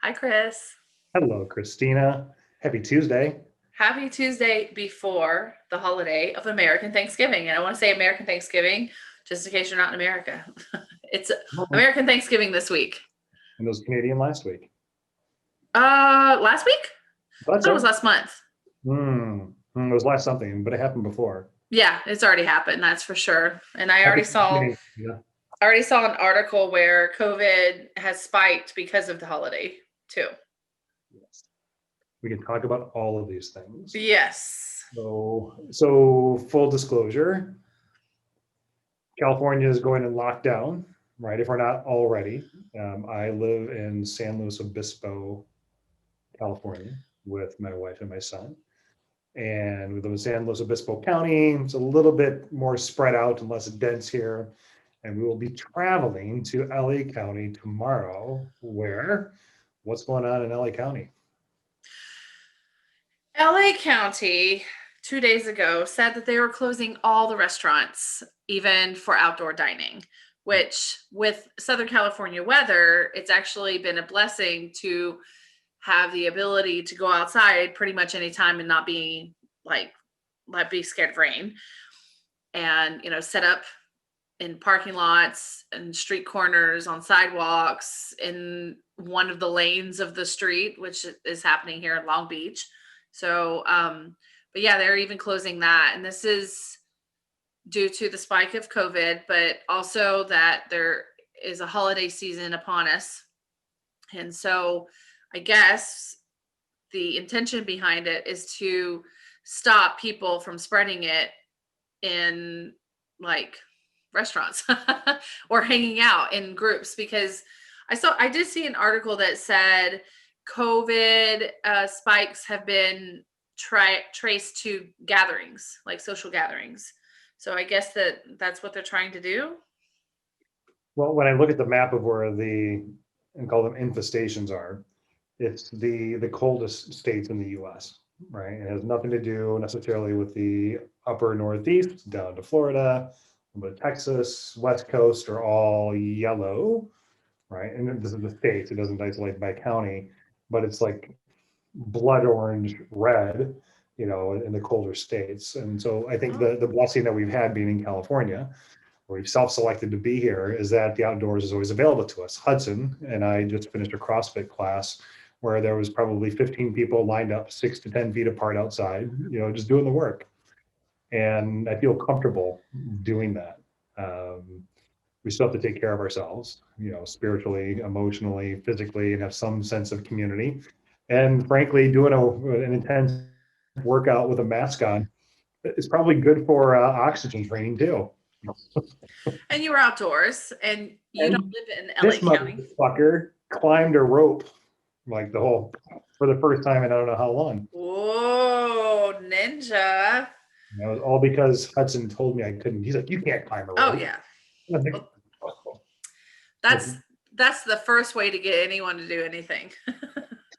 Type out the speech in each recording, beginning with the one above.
Hi, Chris. Hello, Christina. Happy Tuesday. Happy Tuesday before the holiday of American Thanksgiving. And I want to say American Thanksgiving just in case you're not in America. It's And American Thanksgiving this week. those Canadian last week. Last week? I Thought thought it was so. last month. It was last something, but it happened before. Yeah, it's already happened, that's for sure. And I Happy already saw Thanksgiving. Yeah. already saw an article where COVID has spiked because of the holiday too. Yes. We can talk about all of these things. Yes. So full disclosure, California is going in lockdown, right? If we're not already. I live in San Luis Obispo, California, with my wife and my son. And we live in San Luis Obispo County. It's a little bit more spread out and less dense here. And we will be traveling to LA County tomorrow. What's going on in LA County? LA County 2 days ago said that they were closing all the restaurants, even for outdoor dining, which with Southern California weather, it's actually been a blessing to have the ability to go outside pretty much anytime and not be like be scared of rain and set up in parking lots and street corners on sidewalks in one of the lanes of the street, which is happening here in Long Beach. So, but yeah, they're even closing that. And this is due to the spike of COVID, but also that there is a holiday season upon us. And so I guess the intention behind it is to stop people from spreading it in like restaurants or hanging out in groups because I did see an article that said COVID spikes have been traced to gatherings, like social gatherings. So I guess that's what they're trying to do. Well, when I look at the map of where and call them infestations are, it's the coldest states in the US, right? It has nothing to do necessarily with the upper Northeast down to Florida, but Texas, West Coast are all yellow, right? And this is the states, it doesn't isolate by county, but it's like blood orange red, in the colder states. And so I think Oh, the blessing that we've had being in California, where we've self-selected to be here, is that the outdoors is always available to us. Hudson and I just finished a CrossFit class where there was probably 15 people lined up 6 to 10 feet apart outside, just doing the work. And I feel comfortable doing that. We still have to take care of ourselves, spiritually, emotionally, physically, and have some sense of community. And frankly, doing an intense workout with a mask on is probably good for oxygen training too. and you were outdoors, and you don't And live in LA this County. motherfucker climbed a rope like the whole for the first time in I don't know how long. Whoa, ninja! And it was all because Hudson told me I couldn't. He's like, "You can't climb a Oh rope." yeah. And I was like, Well, "Oh." Like, that's the first way to get anyone to do anything.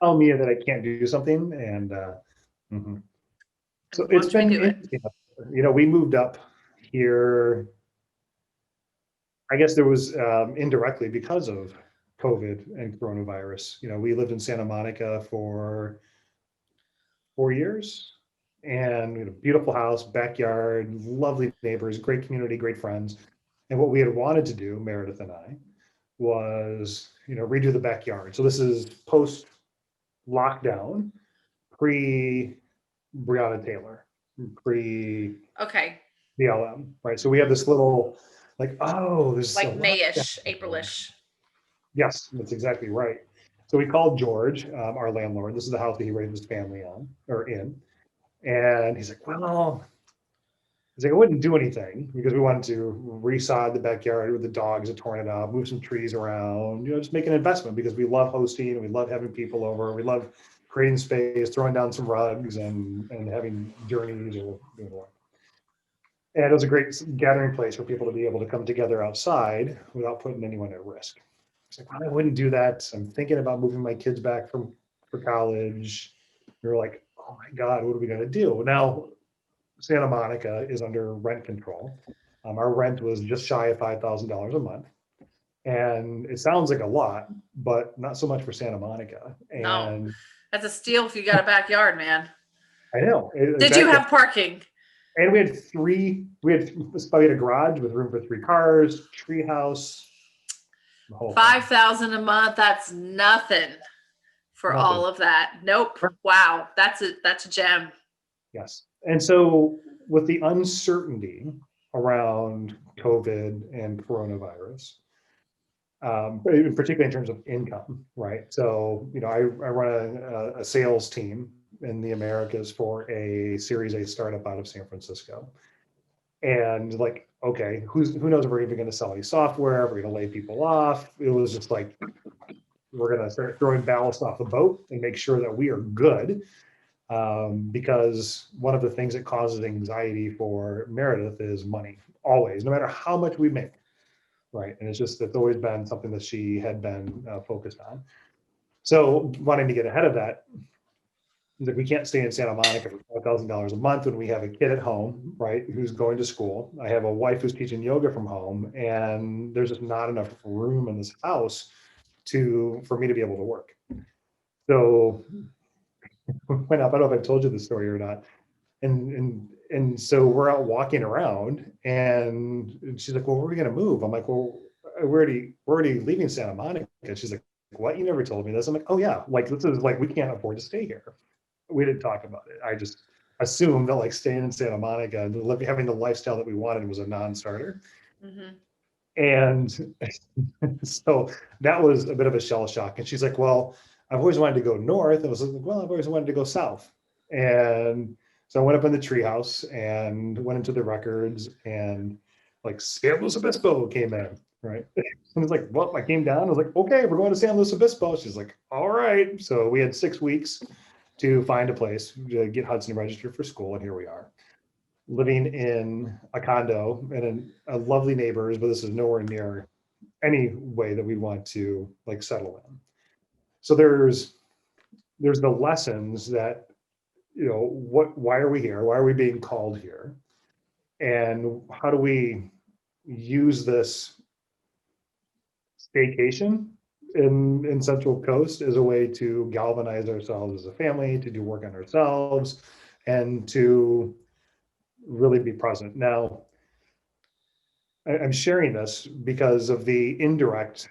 tell me that I can't do something, and mhm. So And it's watch me been do it. interesting. We moved up here. I guess there was indirectly because of COVID and coronavirus. We lived in Santa Monica for 4 years, and we had a beautiful house, backyard, lovely neighbors, great community, great friends. And what we had wanted to do, Meredith and I, was redo the backyard. So this is post lockdown, pre Breonna Taylor, pre Okay, BLM, right? So we have this little like, oh, there's a like lot. Mayish, Aprilish. Yes, that's exactly right. So we called George, our landlord. This is the house that he raised his family on or in. And he's like, well, he's like, I wouldn't do anything because we wanted to resod the backyard with the dogs had torn it up, move some trees around, just make an investment because we love hosting and we love having people over. We love creating space, throwing down some rugs and having journeys or doing work. And it was a great gathering place for people to be able to come together outside without putting anyone at risk. It's like, well, I wouldn't do that. I'm thinking about moving my kids back for college. We were like, oh my God, what are we going to do? Now, Santa Monica is under rent control. Our rent was just shy of $5,000 a month. And it sounds like a lot, but not so much for Santa Monica. No, And that's a steal if you got a backyard, man. I know. Did you have parking? And we had a garage with room for 3 cars, treehouse, the whole thing. 5,000 a month. That's nothing for Nothing. all of that. Nope. Wow. That's a gem. Yes. And so with the uncertainty around COVID and coronavirus, particularly in terms of income, right? So, I run a sales team in the Americas for a Series A startup out of San Francisco. And like, okay, who knows if we're even going to sell any software, if we're going to lay people off. It was just like, we're going to start throwing ballast off the boat and make sure that we are good. Because one of the things that causes anxiety for Meredith is money, always, no matter how much we make, right? And it's always been something that she had been focused on. So wanting to get ahead of that, like, we can't stay in Santa Monica for $5,000 a month when we have a kid at home, right, who's going to school. I have a wife who's teaching yoga from home, and there's just not enough room in this house for me to be able to work. So went up. I don't know if I told you the story or not. And so we're out walking around, and she's like, "Well, where are we going to move?" I'm like, "Well, we're already leaving Santa Monica." She's like, "What? You never told me this." I'm like, "Oh yeah, like this is like we can't afford to stay here." We didn't talk about it. I just assumed that like staying in Santa Monica and having the lifestyle that we wanted was a non-starter. Mm-hmm. And so that was a bit of a shell shock. And she's like, "Well, I've always wanted to go north." And I was like, "Well, I've always wanted to go south." And so I went up in the treehouse and went into the records, and like San Luis Obispo came in, right? And it's like, well, I came down. I was like, "Okay, we're going to San Luis Obispo." She's like, "All right." So we had 6 weeks to find a place to get Hudson registered for school, and here we are, living in a condo and a lovely neighbors, but this is nowhere near any way that we want to like settle in. So there's the lessons that, why are we here? Why are we being called here? And how do we use this staycation in Central Coast as a way to galvanize ourselves as a family, to do work on ourselves, and to really be present. Now, I'm sharing this because of the indirect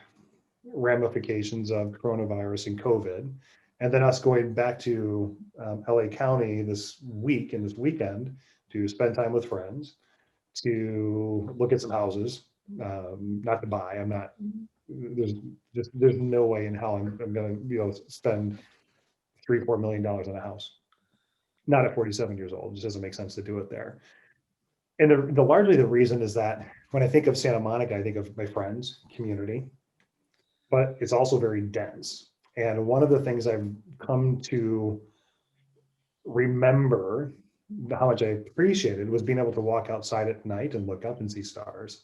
ramifications of coronavirus and COVID, and then us going back to LA County this week and this weekend to spend time with friends, to look at some houses, not to buy. I'm not. There's no way in hell I'm going to spend $3-4 million on a house. Not at 47 years old. It just doesn't make sense to do it there. And largely the reason is that when I think of Santa Monica, I think of my friends, community, but it's also very dense. And one of the things I've come to remember how much I appreciated was being able to walk outside at night and look up and see stars,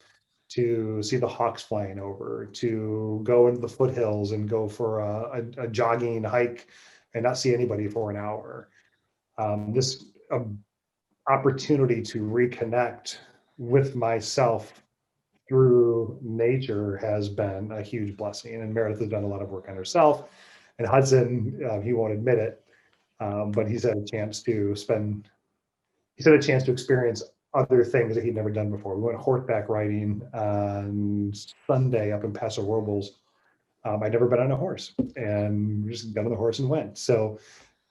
to see the hawks flying over, to go into the foothills and go for a jogging hike and not see anybody for an hour. This opportunity to reconnect with myself through nature has been a huge blessing. And Meredith has done a lot of work on herself. And Hudson, he won't admit it, but he's had a chance to experience other things that he'd never done before. We went horseback riding on Sunday up in Paso Robles. I'd never been on a horse, and we just got on the horse and went. So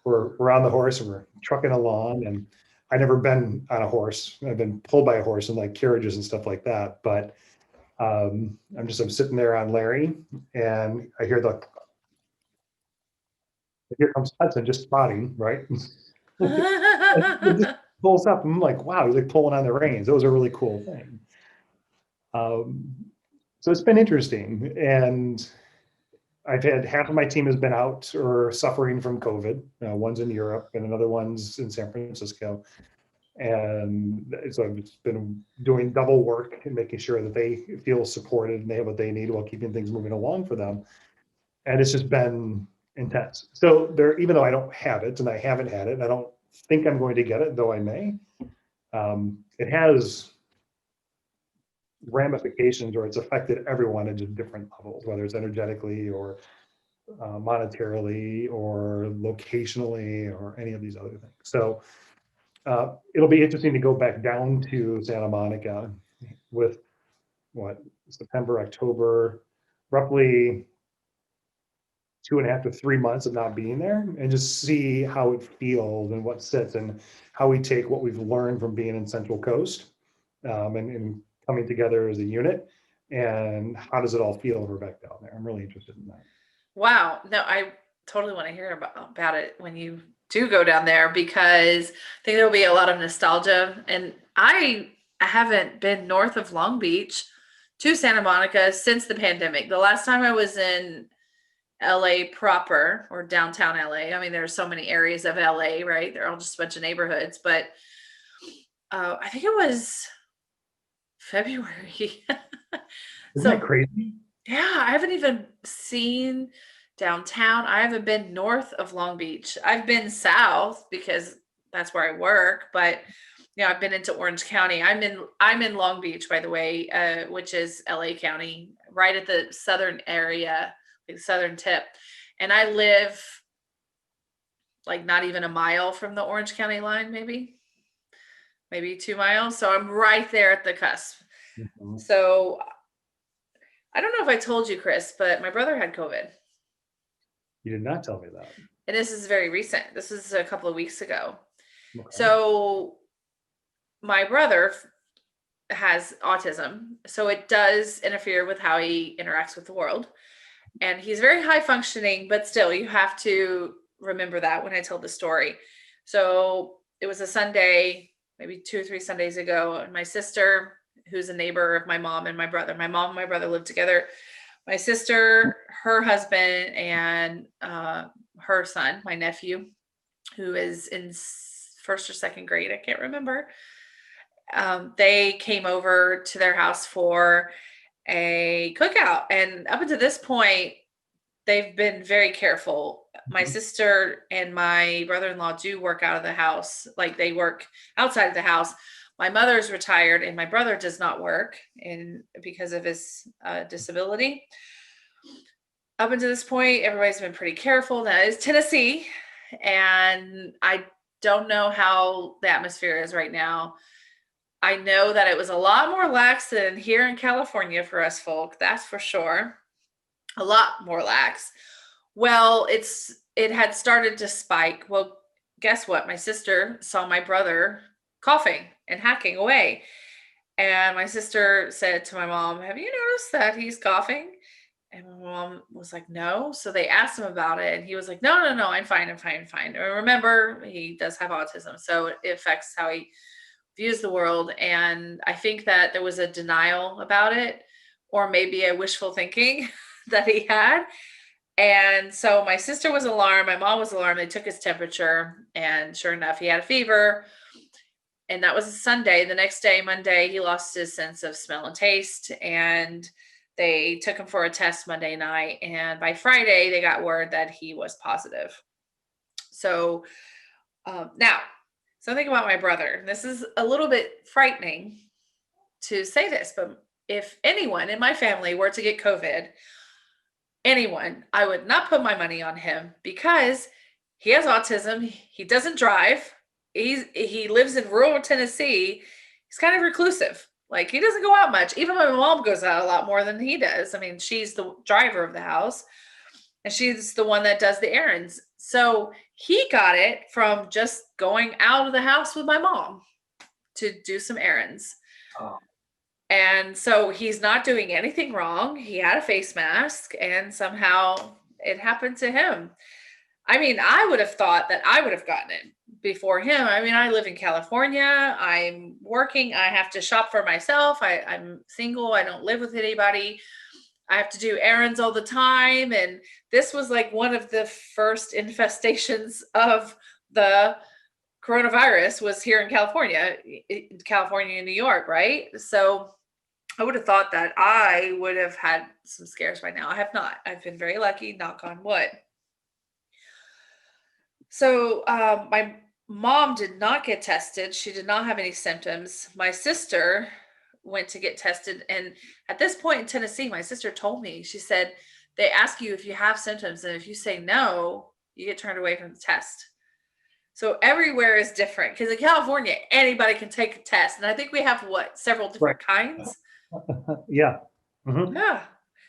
we're on the horse and we're trucking along, and I've never been on a horse. I've been pulled by a horse in like carriages and stuff like that. But I'm sitting there on Larry, and I hear here comes Hudson just spotting, right? It just pulls up, and I'm like, wow, he's like pulling on the reins. It was a really cool thing. So it's been interesting, and I've had half of my team has been out or suffering from COVID. One's in Europe and another one's in San Francisco. And so I've just been doing double work and making sure that they feel supported and they have what they need while keeping things moving along for them. And it's just been intense. So even though I don't have it and I haven't had it, and I don't think I'm going to get it, though I may, it has ramifications, or it's affected everyone at just different levels, whether it's energetically or monetarily or locationally or any of these other things. So it'll be interesting to go back down to Santa Monica with what, September, October, roughly 2.5 to 3 months of not being there, and just see how it feels and what sits, and how we take what we've learned from being in Central Coast, and coming together as a unit, and how does it all feel if we're back down there. I'm really interested in that. Wow. No, I totally want to hear about it when you do go down there, because I think there'll be a lot of nostalgia. And I haven't been north of Long Beach to Santa Monica since the pandemic. The last time I was in LA proper, or downtown LA. I mean, there's so many areas of LA, right? They're all just a bunch of neighborhoods, but I think it was February. Isn't that So crazy? yeah, I haven't even seen downtown. I haven't been north of Long Beach. I've been south because that's where I work, but I've been into Orange County. I'm in Long Beach, by the way, which is LA County, right at the southern area, like the southern tip. And I live like not even a mile from the Orange County line, maybe 2 miles. So I'm right there at the cusp. Mhm. So I don't know if I told you, Chris, but my brother had COVID. You did not tell me that. And this is very recent. This is a couple of weeks ago. Okay. So my brother has autism, so it does interfere with how he interacts with the world. And he's very high functioning, but still, you have to remember that when I tell the story. So it was a Sunday, maybe 2 or 3 Sundays ago, and my sister, who's a neighbor of my mom and my brother, my mom and my brother lived together. My sister, her husband, and her son, my nephew, who is in first or second grade, I can't remember. They came over to their house for a cookout. And up until this point, they've been very careful. My Mhm. sister and my brother-in-law do work out of the house, like they work outside of the house. My mother's retired and my brother does not work because of his disability. Up until this point, everybody's been pretty careful. That is Tennessee, and I don't know how the atmosphere is right now. I know that it was a lot more lax than here in California for us folk, that's for sure. A lot more lax. Well, it had started to spike. Well, guess what? My sister saw my brother coughing and hacking away. And my sister said to my mom, "Have you noticed that he's coughing?" And my mom was like, "No." So they asked him about it, and he was like, "No, no, no, I'm fine, I'm fine, I'm fine." And remember, he does have autism, so it affects how he views the world. And I think that there was a denial about it, or maybe a wishful thinking that he had. And so my sister was alarmed, my mom was alarmed. They took his temperature, and sure enough, he had a fever. And that was a Sunday. The next day, Monday, he lost his sense of smell and taste. And they took him for a test Monday night. And by Friday, they got word that he was positive. So now, something about my brother. This is a little bit frightening to say this, but if anyone in my family were to get COVID, anyone, I would not put my money on him, because he has autism. He doesn't drive. He lives in rural Tennessee. He's kind of reclusive. Like, he doesn't go out much. Even my mom goes out a lot more than he does. I mean, she's the driver of the house, and she's the one that does the errands. So he got it from just going out of the house with my mom to do some errands. Oh, And so he's not doing anything wrong. He had a face mask, and somehow it happened to him. I mean, I would have thought that I would have gotten it before him. I mean, I live in California. I'm working. I have to shop for myself. I'm single. I don't live with anybody. I have to do errands all the time. And this was like one of the first infestations of the coronavirus was here in California and New York, right? So I would have thought that I would have had some scares by now. I have not. I've been very lucky, knock on wood. So my mom did not get tested. She did not have any symptoms. My sister went to get tested. And at this point in Tennessee, my sister told me, she said, they ask you if you have symptoms, and if you say no, you get turned away from the test. So everywhere is different because in California, anybody can take a test. And I think we have several Right. different kinds. Yeah. Mhm. Yeah.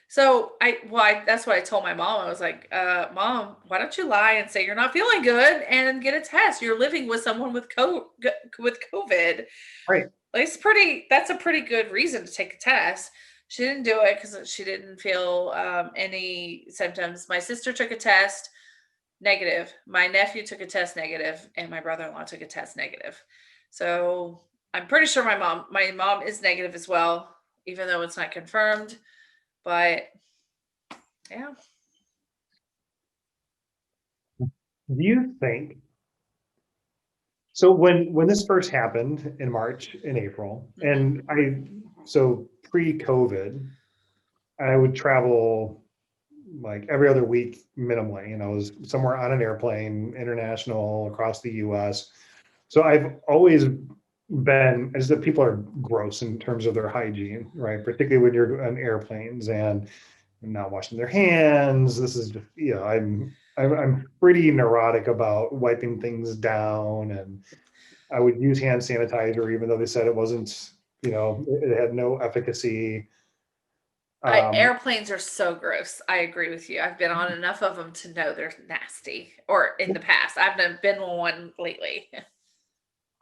So that's what I told my mom. I was like, Mom, why don't you lie and say you're not feeling good and get a test? You're living with someone with COVID. Right. Like that's a pretty good reason to take a test. She didn't do it because she didn't feel any symptoms. My sister took a test, negative. My nephew took a test, negative, and my brother-in-law took a test, negative. So I'm pretty sure my mom is negative as well, even though it's not confirmed. But yeah. Do you think so? When this first happened in March and April, Mhm. and so pre-COVID, I would travel like every other week minimally, and I was somewhere on an airplane, international, across the U.S. So I've always been, as that people are gross in terms of their hygiene, right? Particularly when you're on airplanes and not washing their hands. This is just, I'm pretty neurotic about wiping things down, and I would use hand sanitizer even though they said it wasn't, it had no efficacy. Um, Airplanes are so gross. I agree with you. I've been on enough of them to know they're nasty, or in the past. I've been on one lately.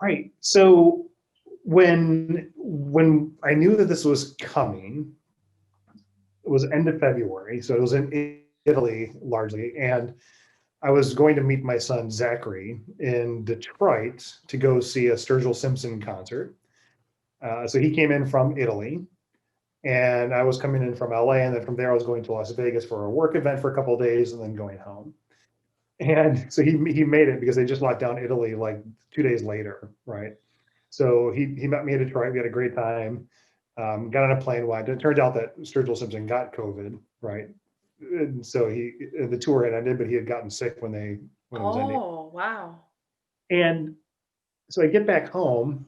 right. So when I knew that this was coming, it was end of February, so it was in Italy largely, and I was going to meet my son Zachary in Detroit to go see a Sturgill Simpson concert. So he came in from Italy, and I was coming in from LA, and then from there I was going to Las Vegas for a work event for a couple of days, and then going home. And so he made it because they just locked down Italy like 2 days later, right? So he met me in Detroit. We had a great time. Got on a plane. Wide. It turned out that Sturgill Simpson got COVID, right? And so the tour had ended, but he had gotten sick when it was ending. Oh, wow. And so I get back home,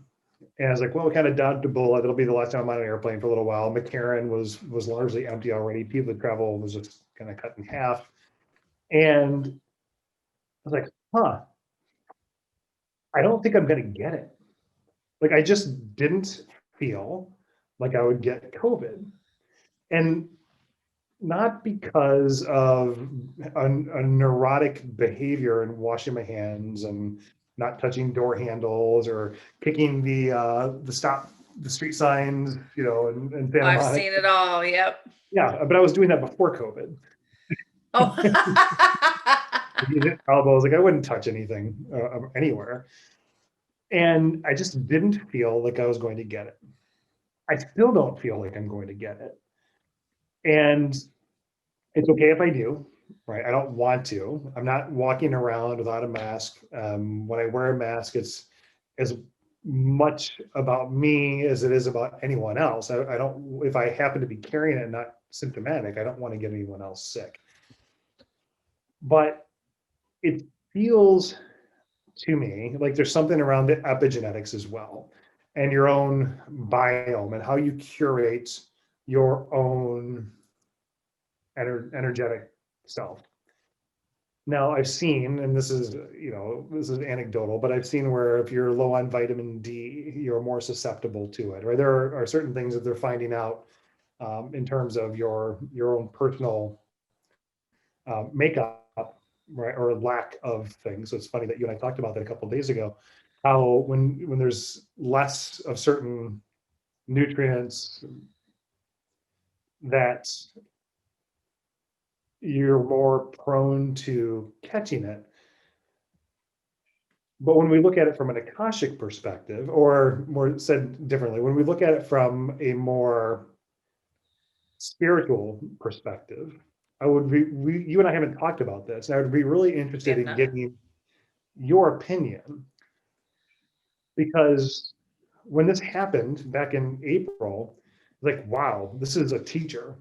and I was like, well, we kind of dodged a bullet. It'll be the last time I'm on an airplane for a little while. McCarran was largely empty already. People that travel was just kind of cut in half. And I was like, huh, I don't think I'm going to get it. Like, I just didn't feel like I would get COVID. And not because of a neurotic behavior and washing my hands and not touching door handles or kicking the street signs, in Santa I've Monica. seen it all. Yep. Yeah, but I was doing that before COVID. Oh. Elbows, like I wouldn't touch anything anywhere, and I just didn't feel like I was going to get it. I still don't feel like I'm going to get it, and it's okay if I do, right? I don't want to. I'm not walking around without a mask. When I wear a mask, it's as much about me as it is about anyone else. I don't, if I happen to be carrying it and not symptomatic, I don't want to get anyone else sick. But it feels to me like there's something around the epigenetics as well, and your own biome and how you curate your own energetic self. Now I've seen, and this is anecdotal, but I've seen where if you're low on vitamin D, you're more susceptible to it. Right? There are certain things that they're finding out in terms of your own personal makeup, right, or lack of things. So it's funny that you and I talked about that a couple of days ago. How when there's less of certain nutrients, that you're more prone to catching it. But when we look at it from an Akashic perspective, or more said differently, when we look at it from a more spiritual perspective, you and I haven't talked about this, and I would be really interested in Yeah. getting your opinion, because when this happened back in April, like, wow, this is a teacher.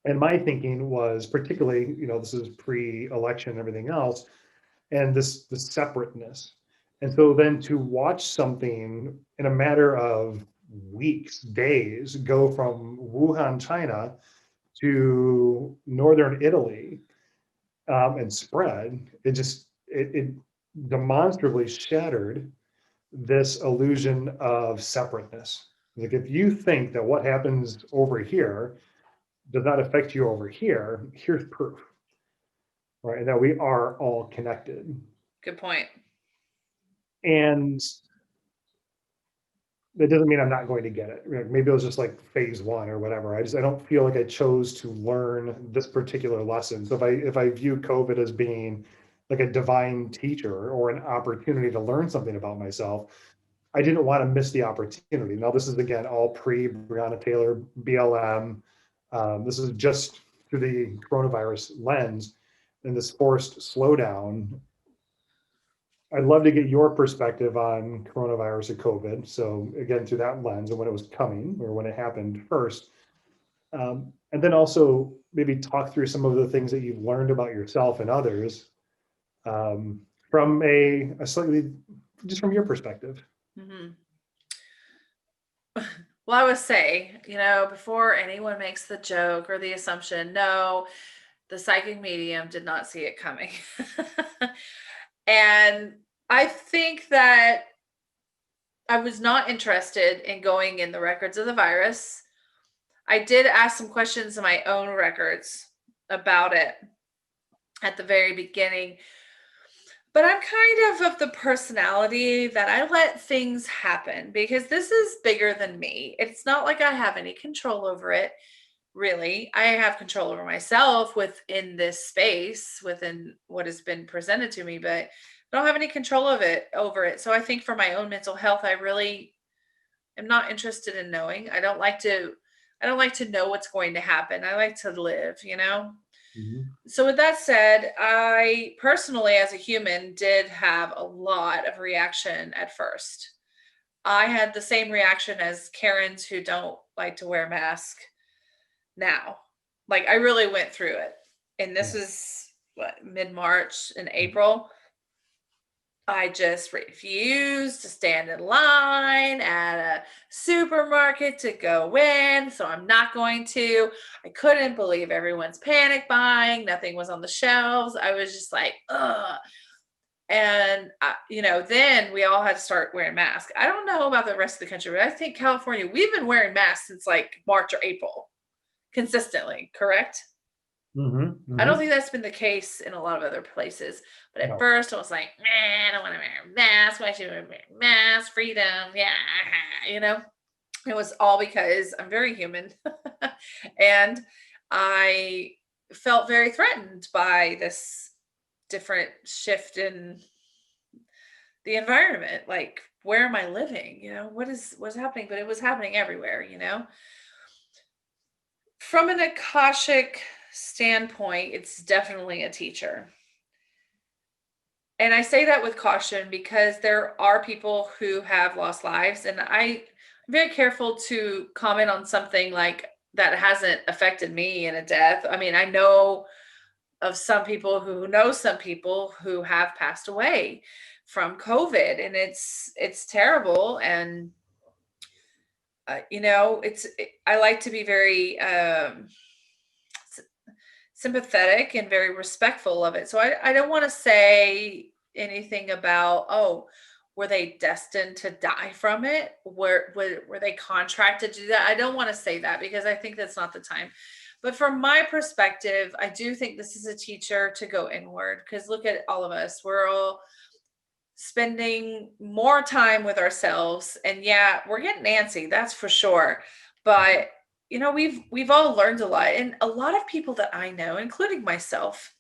And my thinking was, particularly, this is pre-election and everything else, and this separateness. And so then to watch something in a matter of weeks, days, go from Wuhan, China to northern Italy and spread, it demonstrably shattered this illusion of separateness. Like if you think that what happens over here does not affect you over here, here's proof, right? And that we are all connected. Good point. And that doesn't mean I'm not going to get it. Maybe it was just like phase one or whatever. I don't feel like I chose to learn this particular lesson. So if I view COVID as being like a divine teacher or an opportunity to learn something about myself, I didn't want to miss the opportunity. Now, this is again all pre Breonna Taylor, BLM. This is just through the coronavirus lens and this forced slowdown. I'd love to get your perspective on coronavirus or COVID. So again, through that lens and when it was coming or when it happened first. And then also maybe talk through some of the things that you've learned about yourself and others from a slightly, just from your perspective. Mm-hmm. Well, I would say, before anyone makes the joke or the assumption, no, the psychic medium did not see it coming. And I think that I was not interested in going in the records of the virus. I did ask some questions in my own records about it at the very beginning. But I'm kind of the personality that I let things happen because this is bigger than me. It's not like I have any control over it, really. I have control over myself within this space, within what has been presented to me, but I don't have any control of it over it. So I think for my own mental health, I really am not interested in knowing. I don't like to know what's going to happen. I like to live, Mm-hmm. So with that said, I personally, as a human, did have a lot of reaction at first. I had the same reaction as Karens who don't like to wear a mask now. Like I really went through it. And this is mid-March and April. I just refused to stand in line at a supermarket to go in. So I'm not going to. I couldn't believe everyone's panic buying. Nothing was on the shelves. I was just like, ugh. And, then we all had to start wearing masks. I don't know about the rest of the country, but I think California, we've been wearing masks since like March or April consistently, correct? Mm-hmm. Mm-hmm. I don't think that's been the case in a lot of other places. But at first I was like, I don't want to wear a mask. Why should I wear a mask? Freedom. Yeah. It was all because I'm very human. And I felt very threatened by this different shift in the environment. Like, where am I living? What's happening? But it was happening everywhere, From an Akashic standpoint, it's definitely a teacher. And I say that with caution because there are people who have lost lives, and I'm very careful to comment on something like that hasn't affected me in a death. I mean, I know of some people who know some people who have passed away from COVID, and it's terrible. And I like to be very sympathetic and very respectful of it. So I don't want to say anything about, were they destined to die from it? Were they contracted to do that? I don't want to say that because I think that's not the time. But from my perspective, I do think this is a teacher to go inward because look at all of us. We're all spending more time with ourselves. And yeah, we're getting antsy, that's for sure. But we've all learned a lot, and a lot of people that I know, including myself,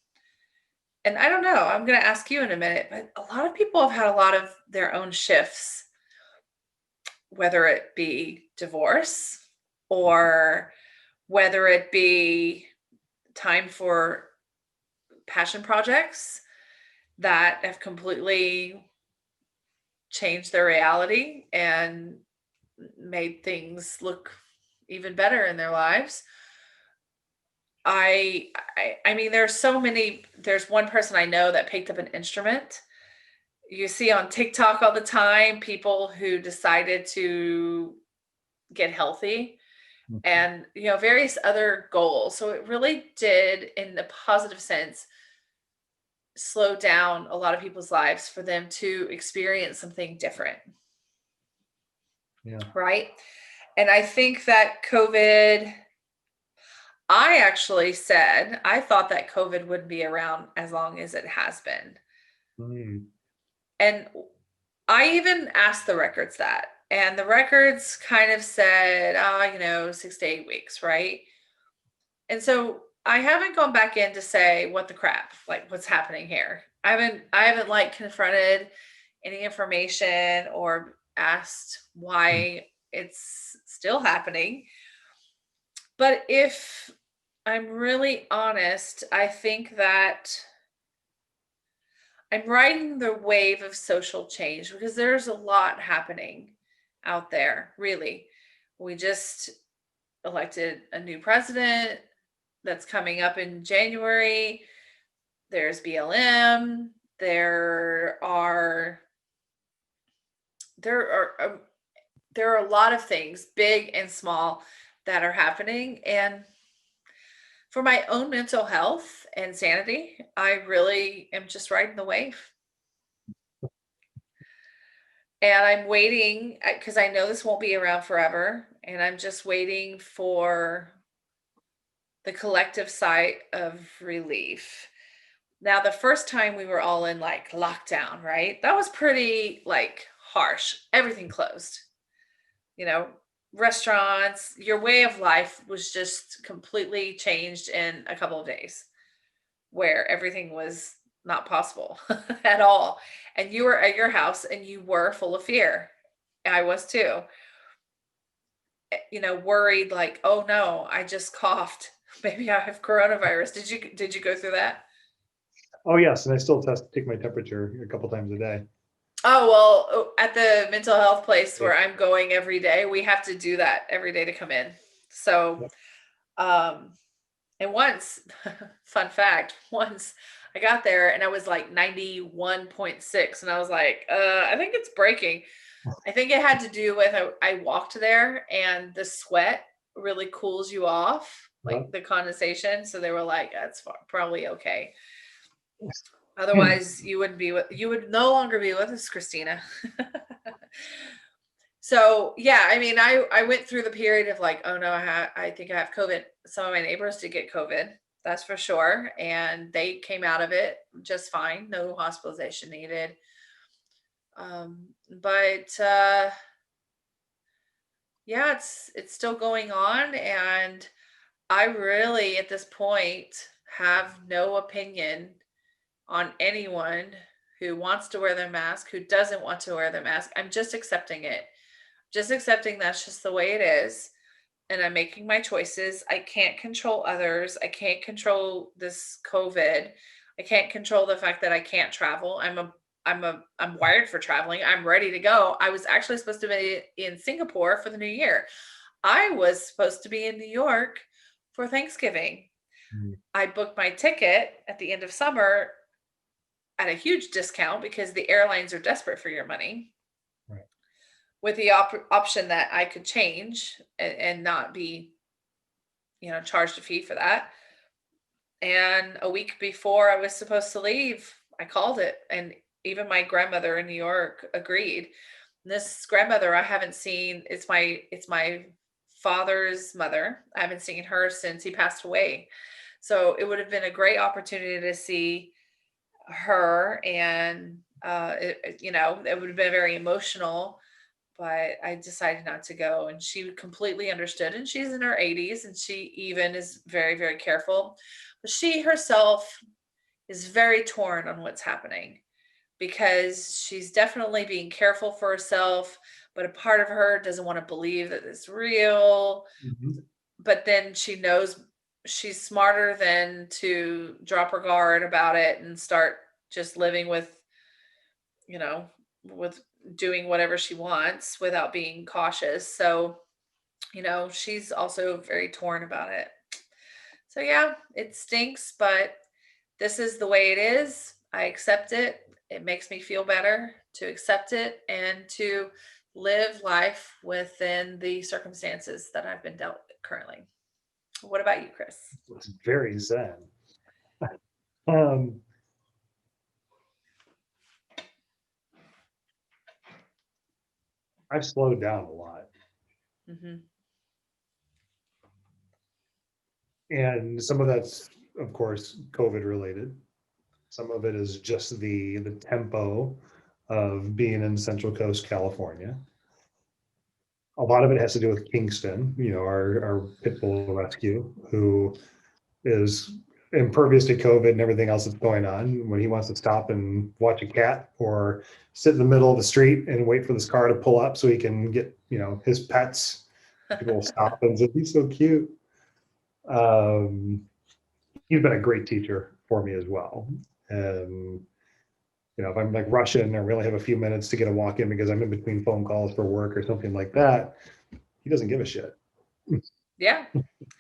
and I don't know, I'm going to ask you in a minute, but a lot of people have had a lot of their own shifts, whether it be divorce or whether it be time for passion projects that have completely changed their reality and made things look even better in their lives. I mean, there's one person I know that picked up an instrument. You see on TikTok all the time, people who decided to get healthy and, various other goals. So it really did, in the positive sense, slow down a lot of people's lives for them to experience something different. Yeah. Right. And I think that I actually said, I thought that COVID wouldn't be around as long as it has been. Mm. And I even asked the records that, and the records kind of said, 6 to 8 weeks, right? And so I haven't gone back in to say what the crap, like what's happening here. I haven't like confronted any information or asked why it's still happening. But if I'm really honest, I think that I'm riding the wave of social change because there's a lot happening out there, really. We just elected a new president that's coming up in January. There's BLM. There are there are a lot of things, big and small, that are happening. And for my own mental health and sanity, I really am just riding the wave. And I'm waiting because I know this won't be around forever. And I'm just waiting for the collective sigh of relief. Now, the first time we were all in like lockdown, right? That was pretty like harsh. Everything closed, you know, restaurants, your way of life was just completely changed in a couple of days, where everything was not possible at all. And you were at your house and you were full of fear. I was too. Worried like, oh no, I just coughed. Maybe I have coronavirus. Did you go through that? Oh yes, and I still take my temperature a couple times a day. Oh, well, at the mental health place Yeah. where I'm going every day, we have to do that every day to come in. So, um, and once, fun fact, once I got there and I was like 91.6, and I was like, I think it's breaking. I think it had to do with I walked there and the sweat really cools you off, Uh, like the condensation. So they were like, that's probably okay. Otherwise, you would no longer be with us, Christina. So yeah, I mean, I went through the period of like, oh no, I think I have COVID. Some of my neighbors did get COVID, that's for sure, and they came out of it just fine, no hospitalization needed. But yeah, it's still going on, and I really at this point have no opinion on anyone who wants to wear their mask, who doesn't want to wear their mask. I'm just accepting it. Just accepting that's just the way it is. And I'm making my choices. I can't control others. I can't control this COVID. I can't control the fact that I can't travel. I'm wired for traveling. I'm ready to go. I was actually supposed to be in Singapore for the new year. I was supposed to be in New York for Thanksgiving. mm, I booked my ticket at the end of summer at a huge discount because the airlines are desperate for your money, right. with the option that I could change and not be, charged a fee for that. And a week before I was supposed to leave, I called it, and even my grandmother in New York agreed. And this grandmother I haven't seen. It's my father's mother. I haven't seen her since he passed away. So it would have been a great opportunity to see her, and it would have been very emotional, but I decided not to go, and she completely understood, and she's in her 80s, and she even is very, very careful, but she herself is very torn on what's happening, because she's definitely being careful for herself, but a part of her doesn't want to believe that it's real. Mhm. But then she knows she's smarter than to drop her guard about it and start just living you know, with doing whatever she wants without being cautious. So, she's also very torn about it. So, yeah, it stinks, but this is the way it is. I accept it. It makes me feel better to accept it and to live life within the circumstances that I've been dealt with. currently. What about you, Chris? It's very zen. Um, I've slowed down a lot. Mm-hmm. And some of that's, of course, COVID related. Some of it is just the tempo of being in Central Coast, California. A lot of it has to do with Kingston, our pit bull rescue, who is impervious to COVID and everything else that's going on. When he wants to stop and watch a cat or sit in the middle of the street and wait for this car to pull up so he can get, his pets, people will stop and say, he's so cute. He's been a great teacher for me as well. And if I'm like rushing or we only have a few minutes to get a walk in because I'm in between phone calls for work or something like that, he doesn't give a shit. Yeah.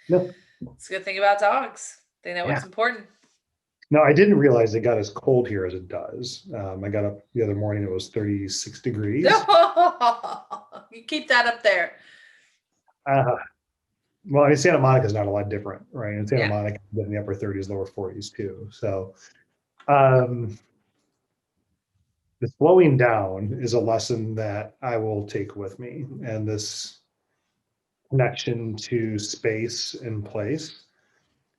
No. It's a good thing about dogs. They know what's Yeah. important. No, I didn't realize it got as cold here as it does. I got up the other morning, it was 36 degrees. You keep that up there. Well, I mean, Santa Monica is not a lot different, right? In Santa Yeah. Monica, in the upper 30s, lower 40s too. So the slowing down is a lesson that I will take with me, and this connection to space and place.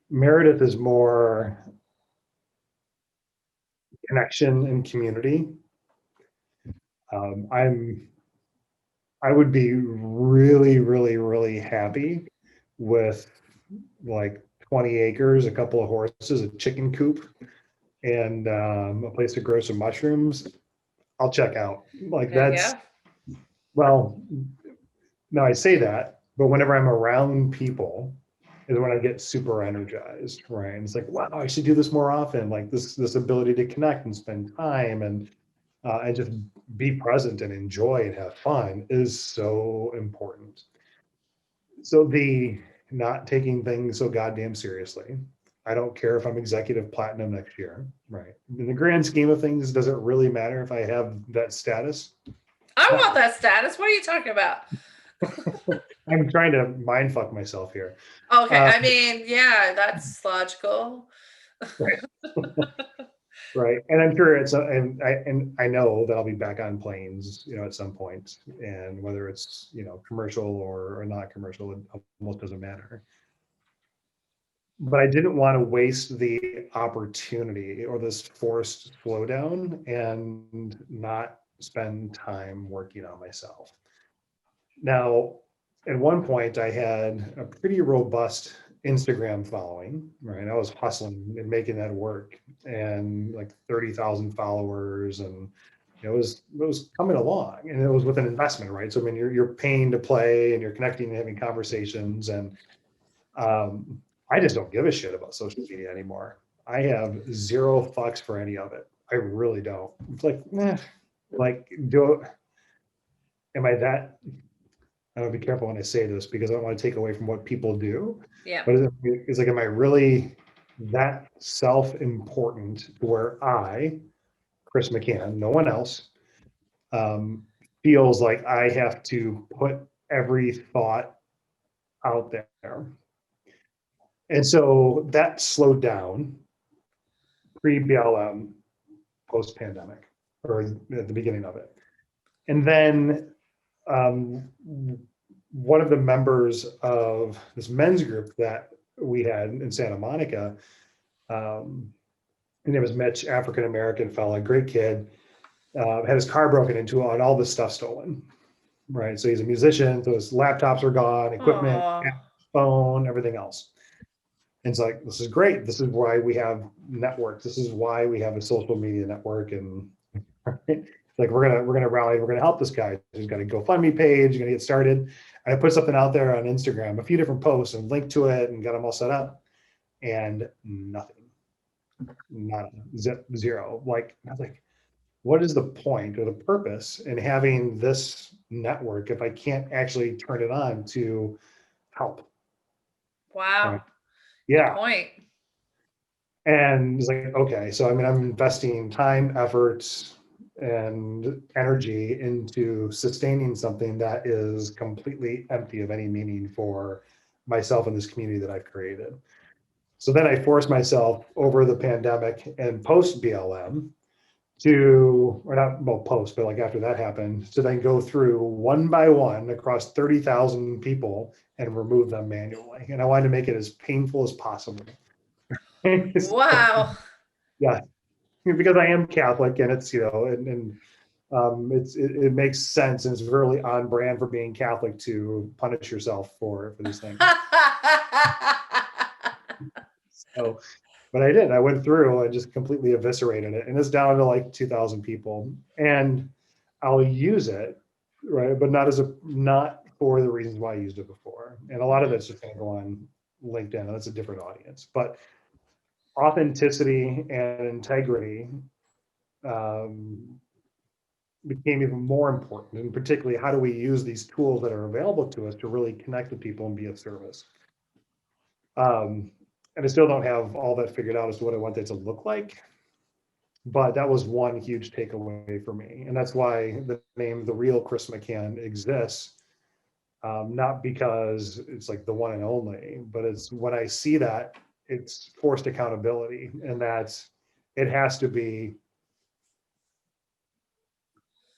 Meredith is more connection and community. I would be really, really, really happy with like 20 acres, a couple of horses, a chicken coop, and a place to grow some mushrooms. I'll check out. Like There you that's, go. well, no, I say that, but whenever I'm around people is when I get super energized, right? And it's like, wow, I should do this more often. Like this ability to connect and spend time and just be present and enjoy and have fun is so important. So the not taking things so goddamn seriously. I don't care if I'm executive platinum next year, right? In the grand scheme of things, does it really matter if I have that status? I want that status. What are you talking about? I'm trying to mind fuck myself here. Okay, I mean, yeah, that's logical. Right. Right. And I'm sure and I know that I'll be back on planes, at some point. And whether it's, commercial or not commercial, it almost doesn't matter. But I didn't want to waste the opportunity or this forced slowdown and not spend time working on myself. Now, at one point, I had a pretty robust Instagram following, right? I was hustling and making that work, and like 30,000 followers, and it was coming along, and it was with an investment, right? So I mean, you're paying to play, and you're connecting and having conversations, and I just don't give a shit about social media anymore. I have zero fucks for any of it. I really don't. It's like, like, am I that? I want to be careful when I say this because I don't want to take away from what people do. Yeah. But it's like, am I really that self-important where I, Chris McCann, no one else, feels like I have to put every thought out there? And so that slowed down pre-BLM, post-pandemic, or at the beginning of it. And then one of the members of this men's group that we had in Santa Monica, his name was Mitch, African-American fella, great kid, had his car broken into and all this stuff stolen, right? So he's a musician, so his laptops are gone, equipment, phone, everything else. And it's like, this is great. This is why we have networks. This is why we have a social media network. And like, we're gonna rally, we're gonna help this guy. He's got a GoFundMe page, he's gonna get started. And I put something out there on Instagram, a few different posts and linked to it and got them all set up. And nothing. Not zero. Like, I was like, what is the point or the purpose in having this network if I can't actually turn it on to help? Wow. Right. Yeah. Good point. And it's like, okay, so I mean, I'm investing time, efforts, and energy into sustaining something that is completely empty of any meaning for myself in this community that I've created. So then I forced myself over the pandemic and post BLM to, or not, well, post, but like after that happened, to then go through one by one across 30,000 people and remove them manually. And I wanted to make it as painful as possible. Wow. Yeah, because I am Catholic, and it's, it makes sense, and it's really on brand for being Catholic to punish yourself for these things. So, but I did. I went through and just completely eviscerated it, and it's down to like 2,000 people. And I'll use it, right? But not for the reasons why I used it before. And a lot of it's just going to go on LinkedIn, and that's a different audience. But authenticity and integrity became even more important, and particularly how do we use these tools that are available to us to really connect with people and be of service. And I still don't have all that figured out as to what I want that to look like, but that was one huge takeaway for me, and that's why the name The Real Chris McCann exists. Not because it's like the one and only, but it's when I see that, it's forced accountability, and that's, it has to be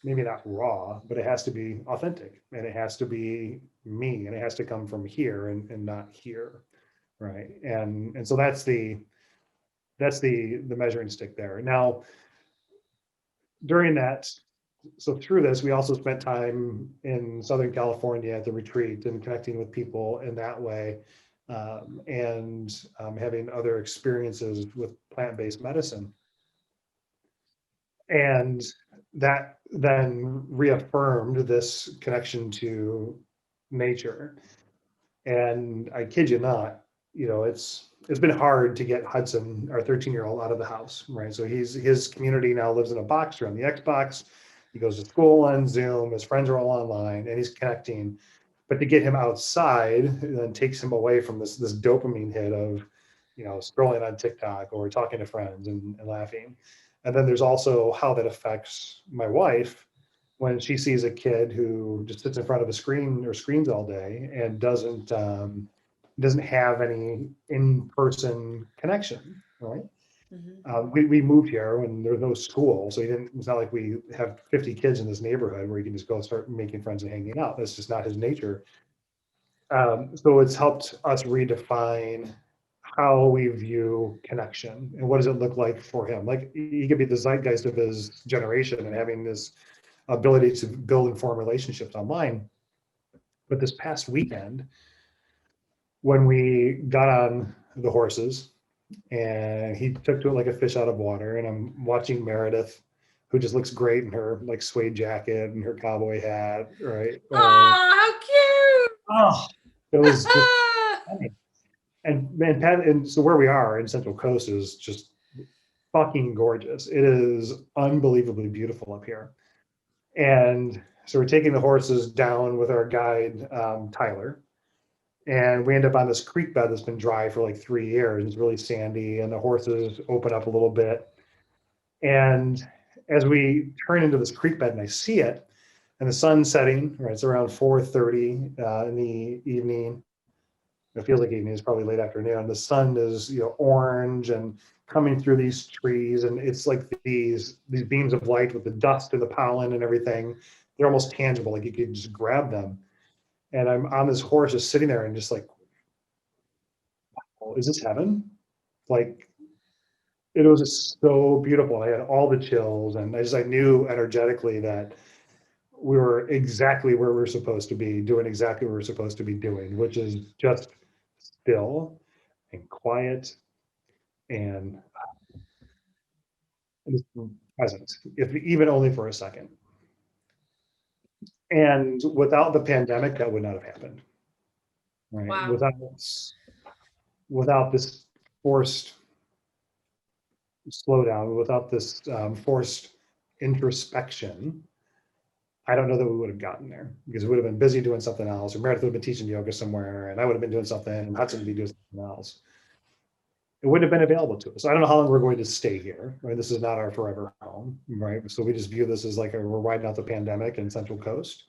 maybe not raw, but it has to be authentic, and it has to be me, and it has to come from here and not here, right? And so that's the measuring stick there. Now, during that, so through this, we also spent time in Southern California at the retreat and connecting with people in that way, and having other experiences with plant-based medicine. And that then reaffirmed this connection to nature. And I kid you not, it's been hard to get Hudson, our 13-year-old, out of the house, right? So his community now lives in a box around the Xbox. He goes to school on Zoom. His friends are all online, and he's connecting. But to get him outside then takes him away from this dopamine hit of, scrolling on TikTok or talking to friends and laughing. And then there's also how that affects my wife when she sees a kid who just sits in front of a screen or screens all day and doesn't have any in-person connection, right? We moved here when there was no school, so it's not like we have 50 kids in this neighborhood where you can just go start making friends and hanging out. That's just not his nature. So it's helped us redefine how we view connection and what does it look like for him. Like, he could be the zeitgeist of his generation and having this ability to build and form relationships online. But this past weekend, when we got on the horses and he took to it like a fish out of water, and I'm watching Meredith, who just looks great in her like suede jacket and her cowboy hat, right? Oh, how cute! Oh, it was just funny. And man, Pat, and so where we are in Central Coast is just fucking gorgeous. It is unbelievably beautiful up here. And so we're taking the horses down with our guide, Tyler, and we end up on this creek bed that's been dry for like 3 years. It's really sandy, and the horses open up a little bit. And as we turn into this creek bed and I see it, and the sun's setting, right, it's around 4:30 in the evening. It feels like evening, it's probably late afternoon. The sun is, orange and coming through these trees, and it's like these beams of light with the dust and the pollen and everything. They're almost tangible, like you could just grab them. And I'm on this horse just sitting there and just like, oh, is this heaven? Like, it was just so beautiful. I had all the chills, and I knew energetically that we were exactly where we're supposed to be, doing exactly what we're supposed to be doing, which is just still and quiet and just present, if even only for a second. And without the pandemic, that would not have happened, right? Wow. Without this forced slowdown, without this forced introspection, I don't know that we would have gotten there, because we would have been busy doing something else, or Meredith would have been teaching yoga somewhere, and I would have been doing something, and Hudson would be doing something else. It wouldn't have been available to us. I don't know how long we're going to stay here, right? This is not our forever home, right? So we just view this as like we're riding out the pandemic in Central Coast.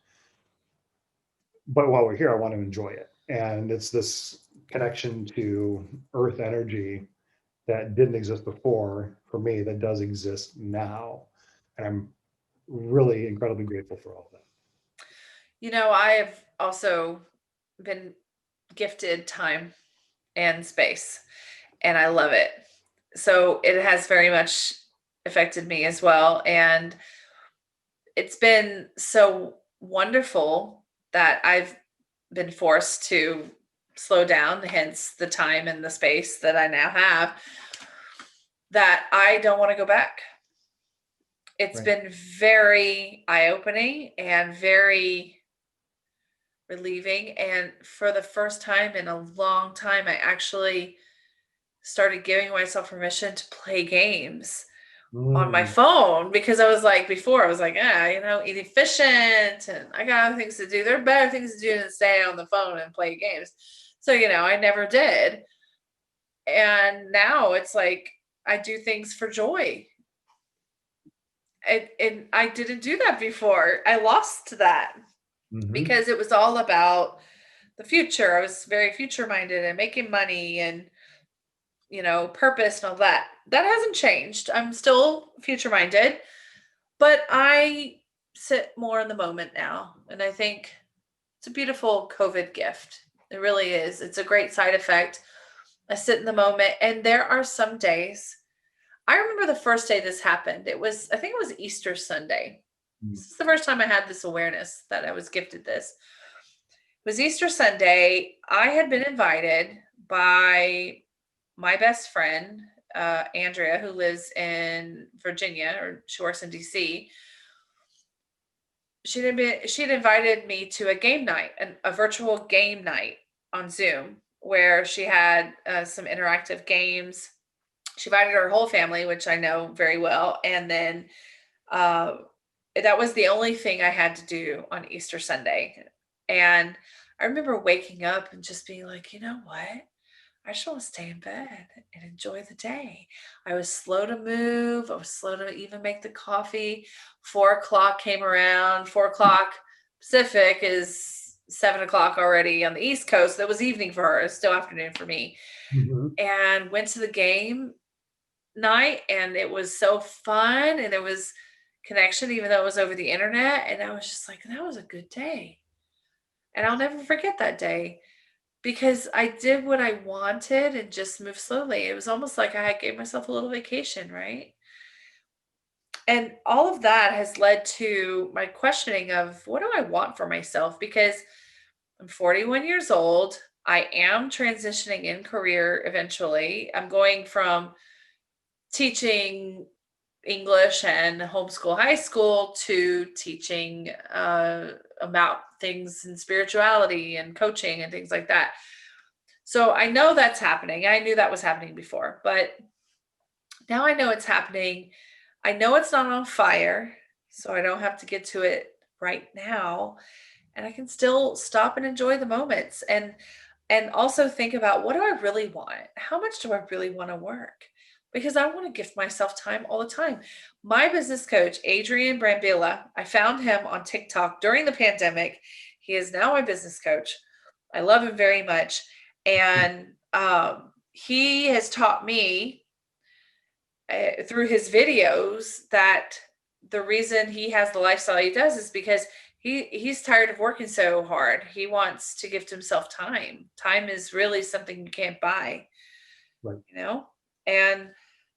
But while we're here, I want to enjoy it. And it's this connection to earth energy that didn't exist before for me that does exist now. And I'm really incredibly grateful for all of that. I have also been gifted time and space, and I love it. So it has very much affected me as well. And it's been so wonderful that I've been forced to slow down, hence the time and the space that I now have, that I don't want to go back. It's Right. been very eye-opening and very relieving. And for the first time in a long time, I actually started giving myself permission to play games on my Mm. phone, because I was like, before I was like, inefficient and I got other things to do. There are better things to do than stay on the phone and play games. So, I never did. And now it's like I do things for joy. And I didn't do that before. I lost that Mhm. because it was all about the future. I was very future minded and making money and purpose and all that. That hasn't changed. I'm still future minded, but I sit more in the moment now. And I think it's a beautiful COVID gift. It really is. It's a great side effect. I sit in the moment, and there are some days. I remember the first day this happened. I think it was Easter Sunday. Mm. This is the first time I had this awareness that I was gifted this. It was Easter Sunday. I had been invited by my best friend, Andrea, who lives in Virginia, or she works in DC. She'd invited me to a game night, a virtual game night on Zoom, where she had some interactive games. She invited her whole family, which I know very well, and then uh, that was the only thing I had to do on Easter Sunday. And I remember waking up and just being like, you know what? I just want to stay in bed and enjoy the day. I was slow to move. I was slow to even make the coffee. 4 o'clock came around. 4 o'clock Pacific is 7 o'clock already on the East Coast. That was evening for her. It's still afternoon for me. Mhm. And went to the game night, and it was so fun. And there was connection, even though it was over the internet. And I was just like, that was a good day. And I'll never forget that day, because I did what I wanted and just moved slowly. It was almost like I gave myself a little vacation, right? And all of that has led to my questioning of, what do I want for myself? Because I'm 41 years old. I am transitioning in career eventually. I'm going from teaching English and homeschool high school to teaching about things in spirituality and coaching and things like that. So I know that's happening. I knew that was happening before, but now I know it's happening. I know it's not on fire, so I don't have to get to it right now, and I can still stop and enjoy the moments, and also think about, what do I really want? How much do I really want to work? Because I want to gift myself time all the time. My business coach, Adrian Brambilla, I found him on TikTok during the pandemic. He is now my business coach. I love him very much. And he has taught me through his videos that the reason he has the lifestyle he does is because he's tired of working so hard. He wants to gift himself time. Time is really something you can't buy, Right. And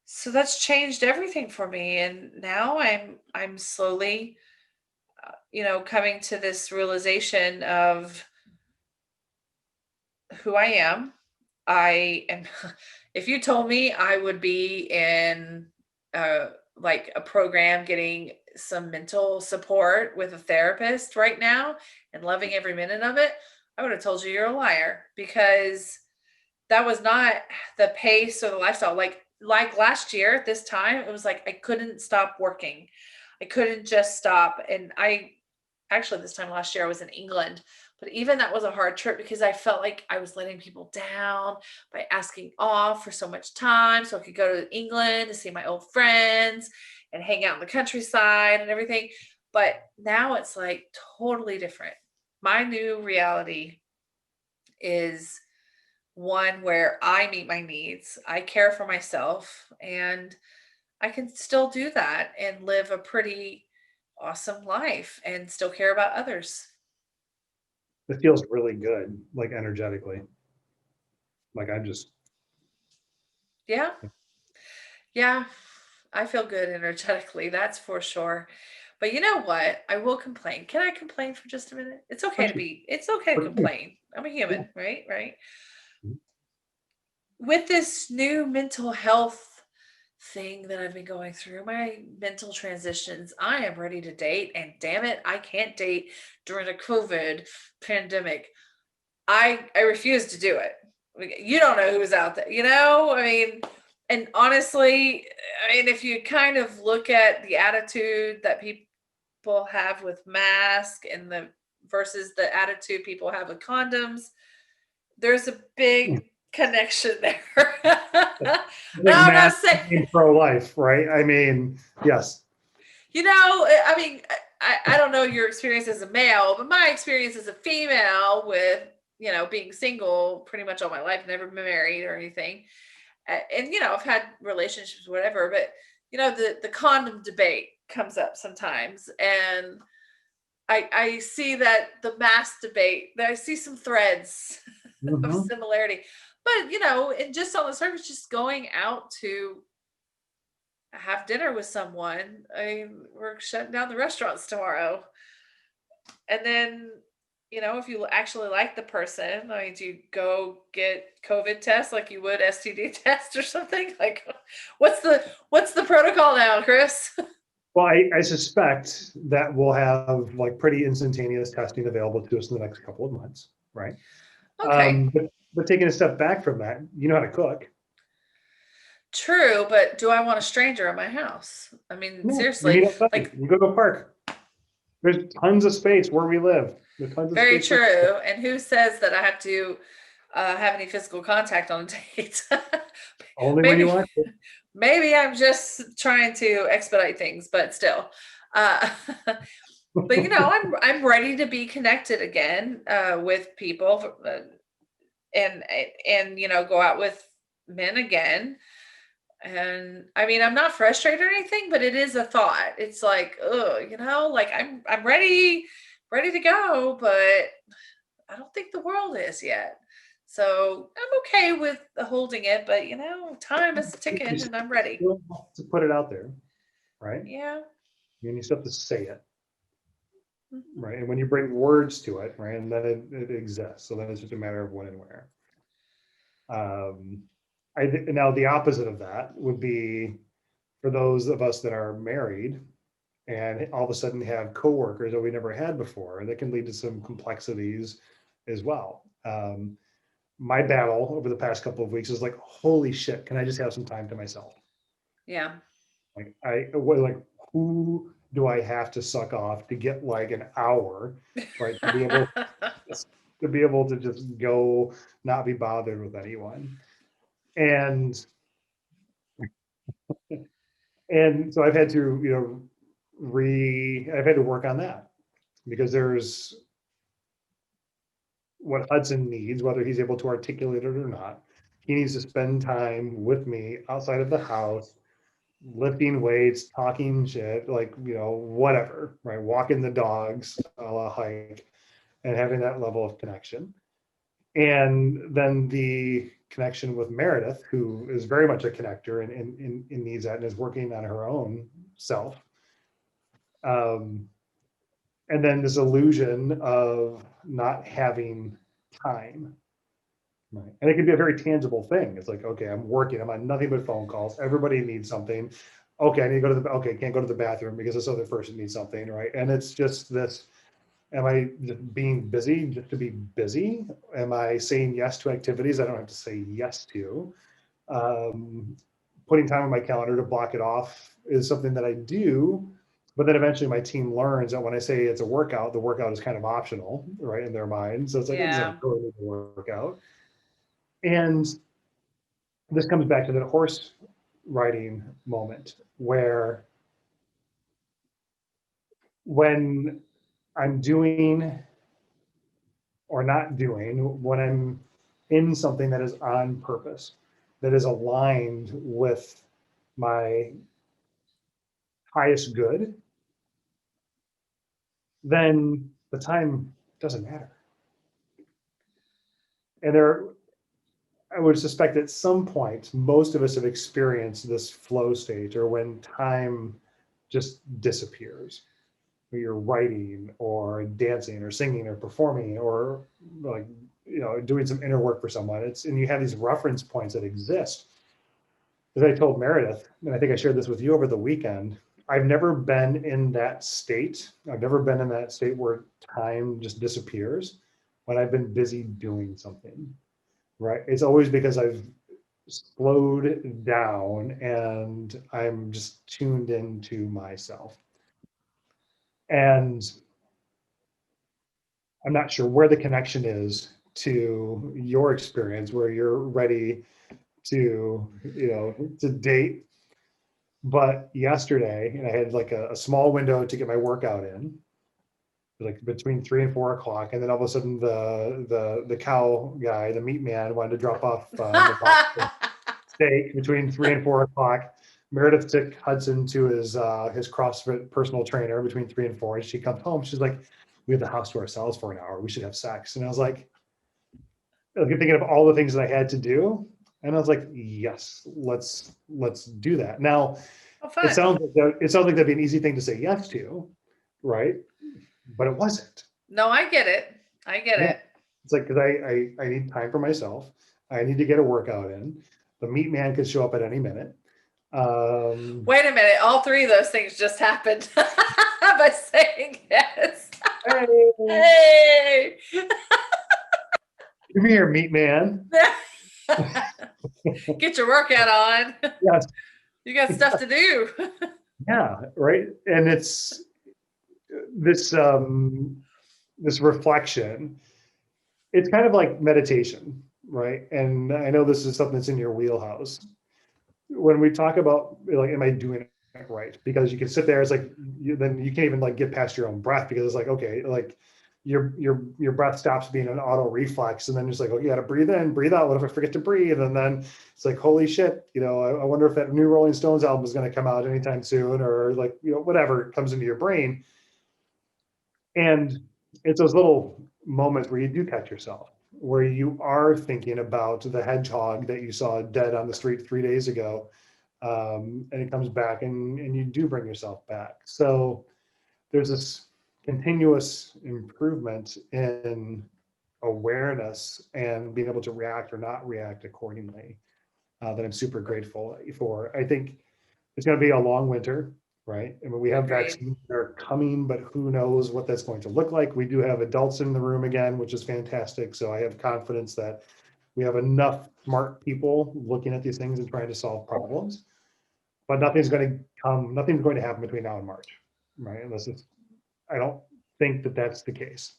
so that's changed everything for me. And now I'm slowly, coming to this realization of who I am. I am. If you told me I would be in like a program getting some mental support with a therapist right now and loving every minute of it, I would have told you you're a liar, because that was not the pace or the lifestyle. Like last year at this time, it was like I couldn't stop working. I couldn't just stop. And I actually, this time last year I was in England, but even that was a hard trip because I felt like I was letting people down by asking off for so much time so I could go to England to see my old friends and hang out in the countryside and everything. But now it's like totally different. My new reality is one where I meet my needs, I care for myself, and I can still do that and live a pretty awesome life and still care about others. It feels really good, like energetically. Like I'm just, Yeah. Yeah. I feel good energetically, that's for sure. But you know what? I will complain. Can I complain for just a minute? It's okay to for sure. complain. I'm a Yeah. human, right? Right. With this new mental health thing that I've been going through, my mental transitions, I am ready to date. And damn it, I can't date during a COVID pandemic. I refuse to do it. You don't know who's out there, you know? I mean, and honestly, I mean, if you kind of look at the attitude that people have with masks and the versus the attitude people have with condoms, there's a big connection there. No, Like I'm not mass saying, pro-life, right? I mean, yes. I mean, I don't know your experience as a male, but my experience as a female with, being single pretty much all my life, never been married or anything. And, I've had relationships, whatever, but, the condom debate comes up sometimes. And I see that the mass debate, that I see some threads of Mhm. similarity. But, and just on the surface, just going out to have dinner with someone. We're shutting down the restaurants tomorrow. And then, if you actually like the person, do you go get COVID test like you would STD test or something? Like, what's the protocol now, Chris? Well, I suspect that we'll have like pretty instantaneous testing available to us in the next couple of months, right? Okay, But taking a step back from that, you know how to cook. true, but do I want a stranger at my house? I mean, No, you seriously, meet outside. like, You go to a park. There's tons of space where we live. There's tons of very space for true. And who says that I have to have any physical contact on a date? only when you maybe want to. maybe I'm just trying to expedite things, but still. Uh, but I'm ready to be connected again with people, and go out with men again. And I mean, I'm not frustrated or anything, but it is a thought. It's like, oh, like I'm ready to go, but I don't think the world is yet. So I'm okay with holding it, but time is You ticking and I'm ready. still have to put it out there, right? Yeah. You still have to say it, Mhm. right? And when you bring words to it, right, and then it exists. So then it's just a matter of when and where. Um, now the opposite of that would be for those of us that are married and all of a sudden have coworkers that we never had before, and that can lead to some complexities as well. My battle over the past couple of weeks is like, holy shit, can I just have some time to myself? Yeah. Like who do I have to suck off to get like an hour, right? To be able to just go, not be bothered with anyone. And and so I've had to, I've had to work on that because there's what Hudson needs, whether he's able to articulate it or not. He needs to spend time with me outside of the house, lifting weights, talking shit, like, whatever, right? Walking the dogs, a la hike, and having that level of connection. And then the connection with Meredith, who is very much a connector and needs that and is working on her own self. Um, and then this illusion of not having time. Right. And it can be a very tangible thing. It's like, okay, I'm working, I'm on nothing but phone calls. Everybody needs something. Okay, I need to go to okay, can't go to the bathroom because this other person needs something, right? And it's just this, am I just being busy just to be busy? Am I saying yes to activities I don't have to say yes to? Um, Putting time on my calendar to block it off is something that I do, but then eventually my team learns that when I say it's a workout, the workout is kind of optional, right, in their mind. So it's like, this isn't Yeah. really a workout. And this comes back to the horse riding moment where when I'm doing or not doing when I'm in something that is on purpose, that is aligned with my highest good, then the time doesn't matter. And there, I would suspect at some point, most of us have experienced this flow state or when time just disappears. You're writing or dancing or singing or performing or like, doing some inner work for someone. And you have these reference points that exist. As I told Meredith, and I think I shared this with you over the weekend, I've never been in that state. I've never been in that state where time just disappears when I've been busy doing something, right? It's always because I've slowed down and I'm just tuned into myself. And I'm not sure where the connection is to your experience where you're ready to, to date. But yesterday, and I had like a small window to get my workout in, like between 3 and 4 o'clock, and then all of a sudden the cow guy, the meat man, wanted to drop off the steak between 3 and 4 o'clock. Meredith took Hudson to his CrossFit personal trainer between 3 and 4, and she comes home. She's like, "We have the house to ourselves for an hour. We should have sex." And I was like thinking of all the things that I had to do, and I was like, "Yes, let's do that." Now, Oh, it fun. sounds like that'd be an easy thing to say yes to, right? But it wasn't. No, I get it. I get Yeah. it. It's like, because I need time for myself. I need to get a workout in. The meat man could show up at any minute. Wait a minute. All three of those things just happened by saying yes. Hey, Hey. come here, meat man. Get your workout on. Yes. You got stuff to do. Yeah, right. And it's this this reflection. It's kind of like meditation, right? And I know this is something that's in your wheelhouse. When we talk about like, am I doing it right? Because you can sit there, it's like then you can't even like get past your own breath because it's like, okay, like your breath stops being an auto reflex, and then it's like, oh, you got to breathe in, breathe out. What if I forget to breathe? And then it's like, holy shit, I wonder if that new Rolling Stones album is going to come out anytime soon, or like, whatever comes into your brain. And it's those little moments where you do catch yourself, where you are thinking about the hedgehog that you saw dead on the street 3 days ago. And it comes back and you do bring yourself back. So there's this continuous improvement in awareness and being able to react or not react accordingly, that I'm super grateful for. I think it's going to be a long winter, right? I mean, we have Agreed. vaccines that are coming, but who knows what that's going to look like. We do have adults in the room again, which is fantastic. So I have confidence that we have enough smart people looking at these things and trying to solve problems. But nothing's going to happen between now and March, right? I don't think that that's the case.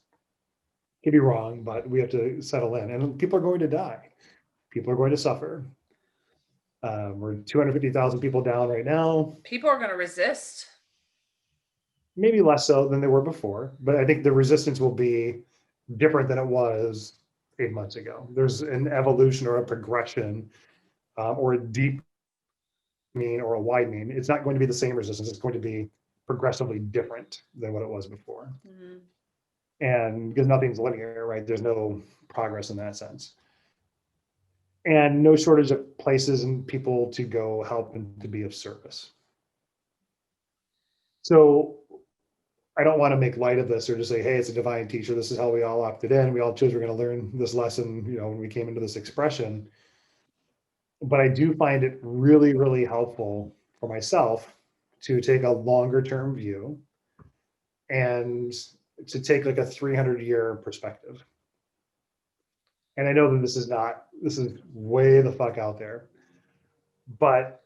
Could be wrong, but we have to settle in, and people are going to die. People are going to suffer. We're 250,000 people down right now. People are going to resist. Maybe less so than they were before, but I think the resistance will be different than it was 8 months ago. There's an evolution or a progression, or a deepening or a widening. It's not going to be the same resistance. It's going to be progressively different than what it was before. Mm-hmm. And because nothing's linear, right? There's no progress in that sense. And no shortage of places and people to go help and to be of service. So I don't want to make light of this or just say, hey, it's a divine teacher. This is how we all opted in. We all chose we're going to learn this lesson, when we came into this expression. But I do find it really, really helpful for myself to take a longer term view and to take like a 300-year perspective. And I know that this is way the fuck out there, but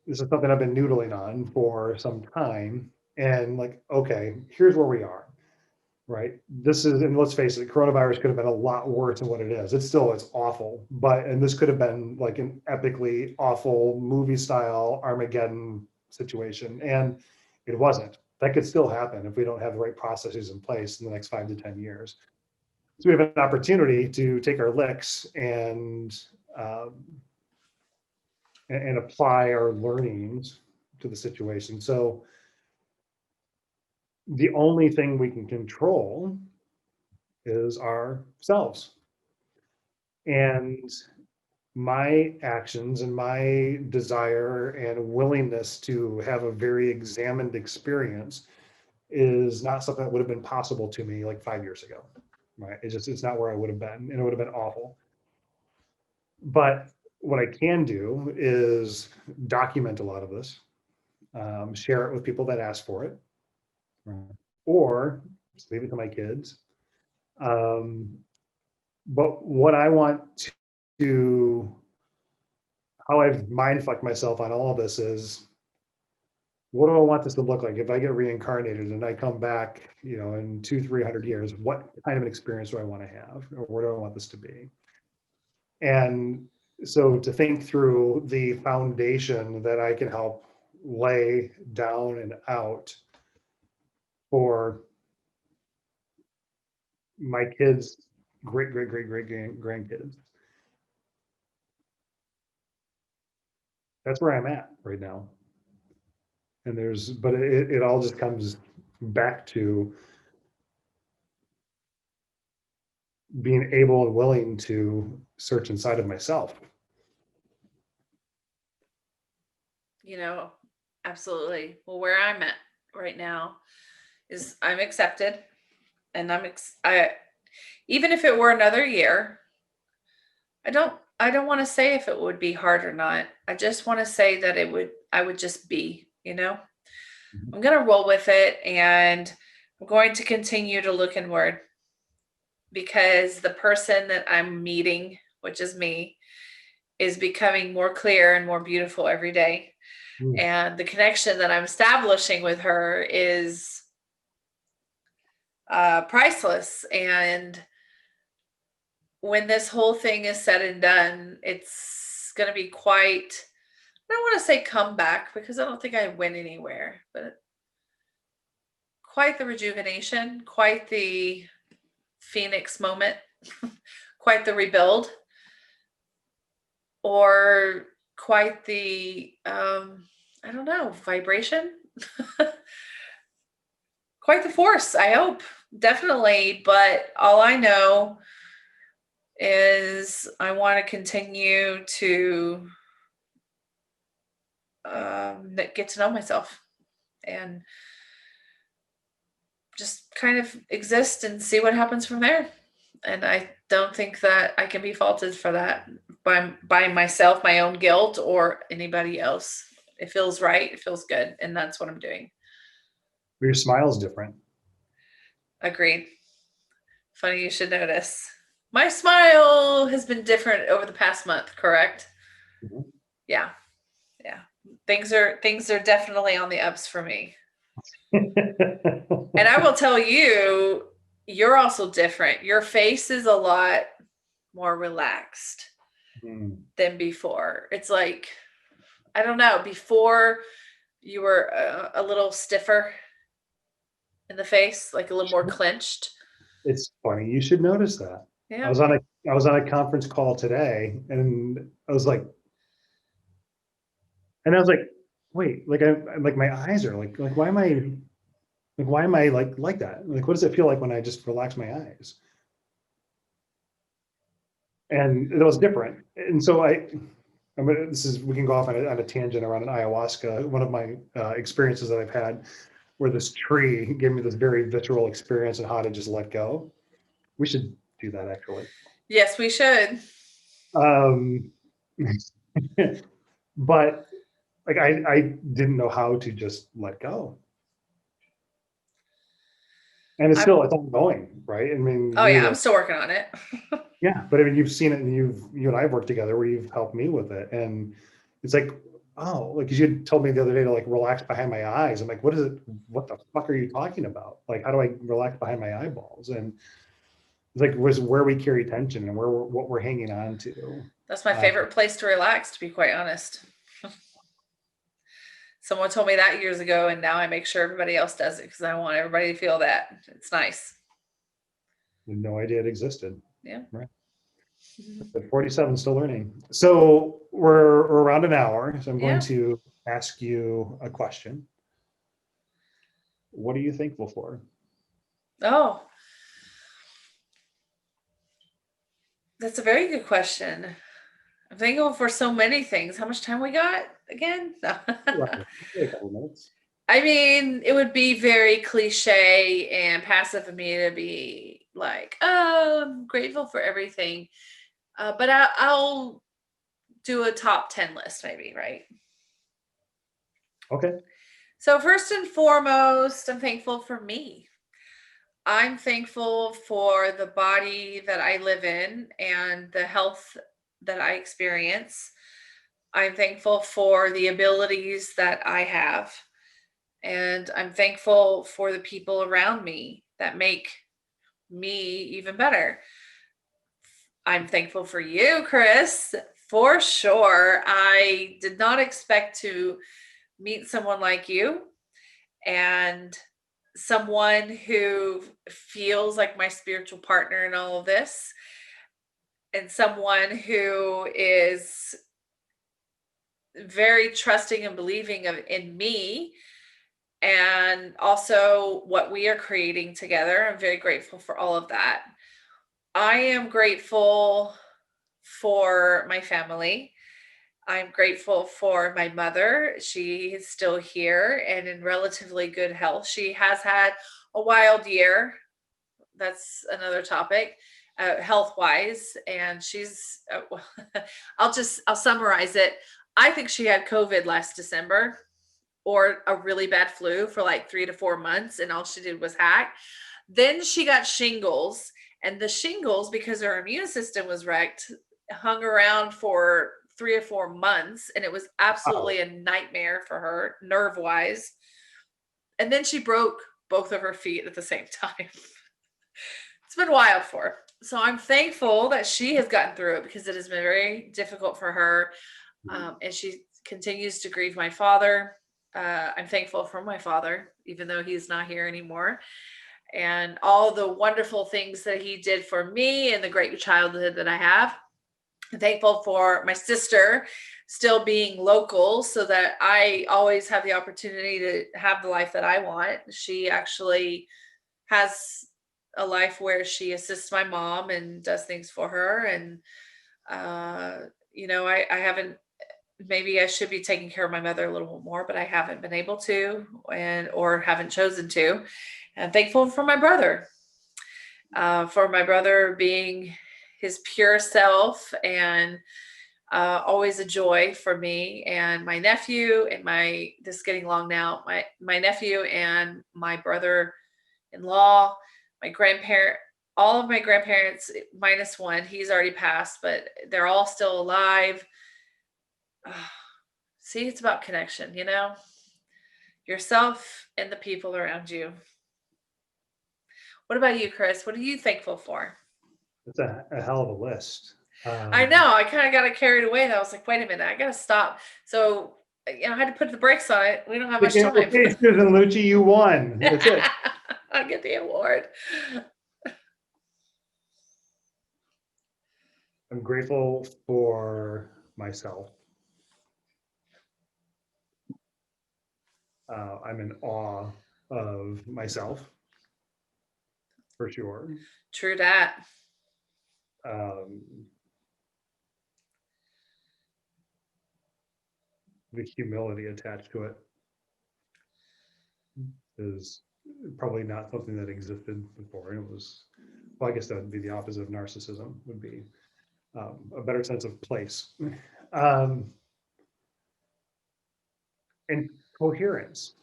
this is something I've been noodling on for some time. And like, okay, here's where we are, right? And let's face it, coronavirus could have been a lot worse than what it is. It's awful, and this could have been like an epically awful movie style Armageddon situation. And it wasn't. That could still happen if we don't have the right processes in place in the next 5 to 10 years. So we have an opportunity to take our licks um, and apply our learnings to the situation. So the only thing we can control is ourselves. And my actions and my desire and willingness to have a very examined experience is not something that would have been possible to me like 5 years ago. Right. It's not where I would have been, and it would have been awful. But what I can do is document a lot of this, share it with people that ask for it, or just leave it to my kids. Um, but what I want to, how I've mind fucked myself on all of this is, what do I want this to look like if I get reincarnated and I come back, in 200-300 years? What kind of an experience do I want to have, or where do I want this to be? And so to think through the foundation that I can help lay down and out for my kids, great grandkids. That's where I'm at right now. And but it all just comes back to being able and willing to search inside of myself. Absolutely. Well, where I'm at right now is I'm accepted, and even if it were another year, I don't want to say if it would be hard or not. I just want to say that I would just be, I'm going to roll with it, and I'm going to continue to look inward, because the person that I'm meeting, which is me, is becoming more clear and more beautiful every day. Mm. And the connection that I'm establishing with her is priceless. And when this whole thing is said and done, it's going to be quite, I don't want to say comeback, because I don't think I went anywhere, but quite the rejuvenation, quite the Phoenix moment, quite the rebuild, or quite the, I don't know, vibration. Quite the force, I hope, definitely. But all I know is I want to continue to get to know myself and just kind of exist and see what happens from there. And I don't think that I can be faulted for that by myself, my own guilt, or anybody else. It feels right. It feels good. And that's what I'm doing. Your smile's different. Agreed. Funny you should notice. My smile has been different over the past month, correct? Mhm. Yeah. Yeah. Things are definitely on the ups for me. And I will tell you, you're also different. Your face is a lot more relaxed than before. It's like, I don't know, before you were a little stiffer in the face, like a little more clenched. It's funny. You should notice that. Yeah. I was on a conference call today, and I was like, wait, I'm like, my eyes are like, why am I like that? Like, what does it feel like when I just relax my eyes? And it was different. And so we can go off on a tangent around an ayahuasca. One of my experiences that I've had, where this tree gave me this very visceral experience on how to just let go. We should do that, actually. Yes, we should. Um, but like, I didn't know how to just let go. And it's ongoing, right? I mean, Oh yeah, I'm still working on it. yeah, but I mean, you've seen it, and you and I have worked together where you've helped me with it. And it's like, oh, like, 'cause you told me the other day to like relax behind my eyes. I'm like, what is it? What the fuck are you talking about? Like, how do I relax behind my eyeballs? And it's like, was where we carry tension and what we're hanging on to. That's my favorite place to relax, to be quite honest. Someone told me that years ago, and now I make sure everybody else does it because I want everybody to feel that. It's nice. No idea it existed. Yeah. Right. But 47, still learning. So we're around an hour. So I'm Yeah. going to ask you a question. What are you thankful for? Oh, that's a very good question. I'm thankful for so many things. How much time we got again? No. Right. A couple minutes. I mean, it would be very cliche and passive of me to be like, "Oh, I'm grateful for everything," but I'll do a top 10 list, maybe, right? Okay. So first and foremost, I'm thankful for me. I'm thankful for the body that I live in and the health that I experience. I'm thankful for the abilities that I have. And I'm thankful for the people around me that make me even better. I'm thankful for you, Chris, for sure. I did not expect to meet someone like you and someone who feels like my spiritual partner in all of this, and someone who is very trusting and believing in me and also what we are creating together. I'm very grateful for all of that. I am grateful for my family. I'm grateful for my mother. She is still here and in relatively good health. She has had a wild year. That's another topic, health wise. And she's, I'll summarize it. I think she had COVID last December or a really bad flu for like 3 to 4 months, and all she did was hack. Then she got shingles, and the shingles, because her immune system was wrecked, hung around for 3 or 4 months, and it was absolutely a nightmare for her nerve wise. And then she broke both of her feet at the same time. It's been wild for her. So I'm thankful that she has gotten through it because it has been very difficult for her. And she continues to grieve my father. I'm thankful for my father, even though he's not here anymore, and all the wonderful things that he did for me and the great childhood that I have. I'm thankful for my sister still being local so that I always have the opportunity to have the life that I want. She actually has a life where she assists my mom and does things for her. And, I haven't, maybe I should be taking care of my mother a little more, but I haven't been able to or haven't chosen to. And I'm thankful for my brother being his pure self and always a joy for me and my nephew and this is getting long now, my nephew and my brother-in-law, my grandparent, all of my grandparents minus one, he's already passed, but they're all still alive. See, it's about connection, yourself and the people around you. What about you, Chris? What are you thankful for? It's a hell of a list. I know. I kind of got carried away. And I was like, wait a minute, I got to stop. So, I had to put the brakes on it. We don't have much time. Okay, Susan Lucci, you won. That's it. I'll get the award. I'm grateful for myself. I'm in awe of myself, for sure. True that. The humility attached to it is probably not something that existed before. It was, well, I guess that would be the opposite of narcissism, would be a better sense of place. And coherence.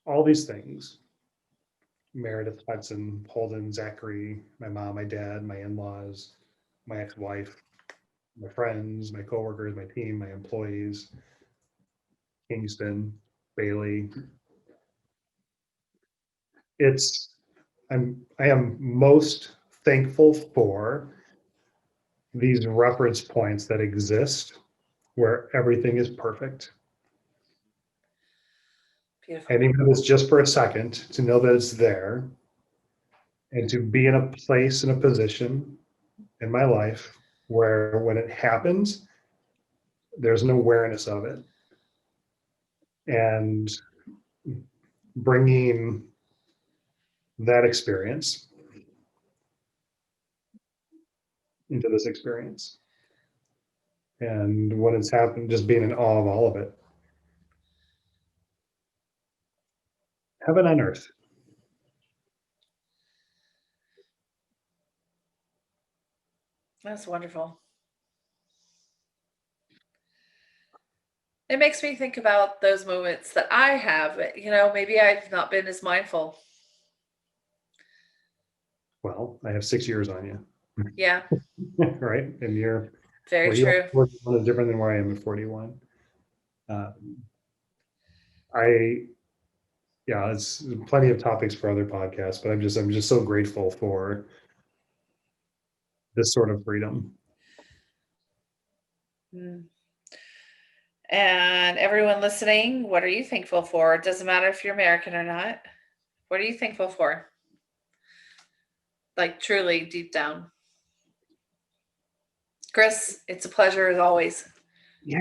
All these things. Meredith, Hudson, Holden, Zachary, my mom, my dad, my in-laws, my ex-wife, my friends, my coworkers, my team, my employees, Kingston, Bailey. I am most thankful for these reference points that exist where everything is perfect. Beautiful. And even if it's just for a second, to know that it's there and to be in a place, in a position in my life where when it happens, there's an awareness of it. And bringing that experience into this experience. And when it's happened, just being in awe of all of it. Heaven on earth. That's wonderful. It makes me think about those moments that I have. Maybe I've not been as mindful. Well, I have 6 years on you, Yeah, right? And you're very where you are true. at 41 is different than where I am at 41. I yeah, it's plenty of topics for other podcasts, but I'm just so grateful for this sort of freedom. Mm. And everyone listening, what are you thankful for? It doesn't matter if you're American or not. What are you thankful for? Like truly deep down. Chris, it's a pleasure as always. Yeah,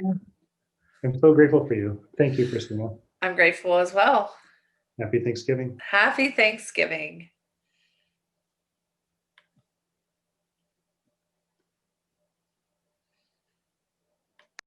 I'm so grateful for you. Thank you, Christina. I'm grateful as well. Happy Thanksgiving. Happy Thanksgiving.